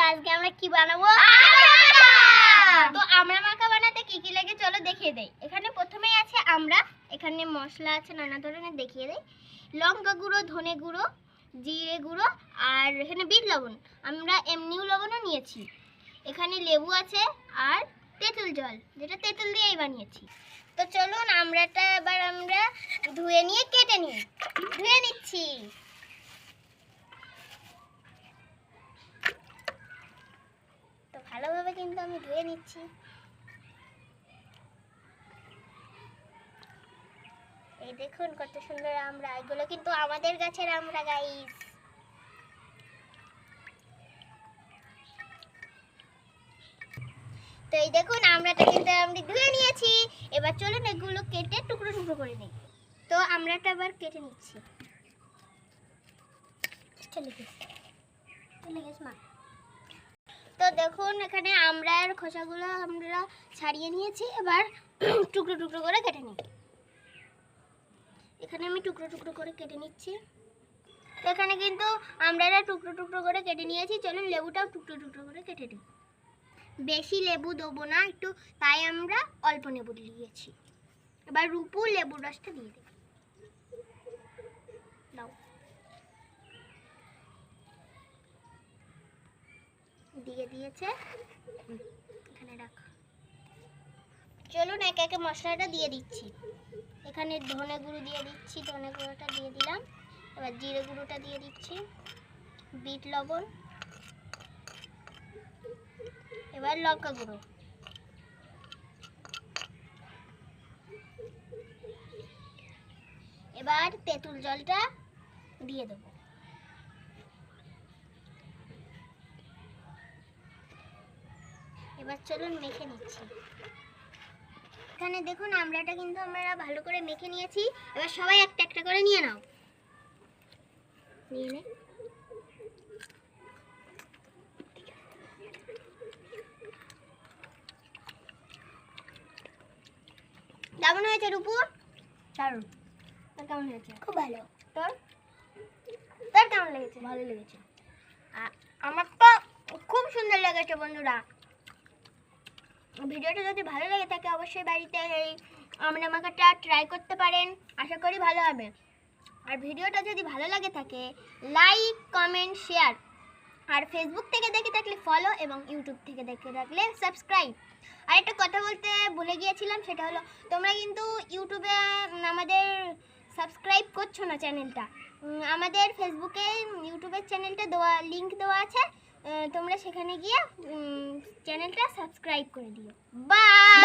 আজকে আমরা কি বানাবো? তো আমরা মাখা বানাতে কি কি লাগে চলো দেখিয়ে দেই। এখানে প্রথমেই আছে আমরা, এখানে মশলা আছে নানা ধরনের, দেখিয়ে দেই। লঙ্কা গুঁড়ো, ধনে গুঁড়ো, জিরে গুঁড়ো, আর এখানে বিট লবণ, আমরা এমনিও লবণও নিয়েছি। এখানে লেবু আছে আর তেঁতুল জল, যেটা তেঁতুল দিয়েই বানিয়েছি। তো চলুন আমরাটা এবার আমরা ধুয়ে নিয়ে কেটে নিই। ধুয়ে নিচ্ছি। তো ভালোভাবে কিন্তু আমি ধুয়ে নিচ্ছি। এই দেখুন কত সুন্দর আমরা, এগুলো কিন্তু আমাদের গাছের আমরা গাইস। তো এই দেখুন আমরাটা কিন্তু আমি ধুয়ে নিয়েছি। এবার চলুন এগুলো কেটে টুকরো টুকরো করে নিই। তো আমরাটা আবার কেটে নিচ্ছি। তো দেখুন এখানে আমড়ার খোসাগুলো আমরা ছাড়িয়ে নিয়েছি। এবার টুকরো টুকরো করে কেটে নিই। এখানে আমি টুকরো টুকরো করে কেটে নিচ্ছি। তো এখানে কিন্তু আমড়াটা টুকরো টুকরো করে কেটে নিয়েছি। চলুন লেবুটাও টুকরো টুকরো করে কেটে নিই। বেশি লেবু দেবো না একটু, তাই আমরা অল্প লেবু দিয়েছি। এবার রূপু লেবুর রসটা দিয়ে দেব। দাও, দিয়ে দিয়েছে, এখানে রাখ। চলুন একে একে মশলাটা দিয়ে দিচ্ছি। এখানে ধনে গুঁড়ো দিয়ে দিচ্ছি, ধনে গুঁড়োটা দিয়ে দিলাম। এবার জিরে গুঁড়োটা দিয়ে দিচ্ছি, বিট লবণ, এবার লঙ্কা গুঁড়ো, এবার তেঁতুল জলটা দিয়ে দেবো। এবার চলুন মেখে নিচ্ছি। এখানে দেখুন আমড়াটা কিন্তু আমরা ভালো করে মেখে নিয়েছি। এবার সবাই একটা একটা করে নিয়ে নাও। নিয়ে নে। কেমন হয়েছে রূপু? দারুণ। তোর কেমন হয়েছে? খুব ভালো। তোর তোর কেমন লেগেছে? ভালো লেগেছে। আমার তো খুব সুন্দর লেগেছে বন্ধুরা। ভিডিওটা যদি ভালো লাগে থাকে অবশ্যই বাড়িতে এই আমড়া মাখাটা ট্রাই করতে পারেন, আশা করি ভালো হবে। আর ভিডিওটা যদি ভালো লাগে থাকে লাইক, কমেন্ট, শেয়ার। আর ফেসবুক থেকে দেখে থাকলে ফলো এবং ইউটিউব থেকে দেখে থাকলে সাবস্ক্রাইব। আর একটা কথা বলতে ভুলে গিয়েছিলাম, সেটা হলো তোমরা কিন্তু ইউটিউবে আমাদের সাবস্ক্রাইব করছো না চ্যানেলটা। আমাদের ফেসবুকে ইউটিউবের চ্যানেলটা দেওয়া, লিঙ্ক দেওয়া আছে, তোমরা সেখানে গিয়ে চ্যানেলটা সাবস্ক্রাইব করে দিও। বাই।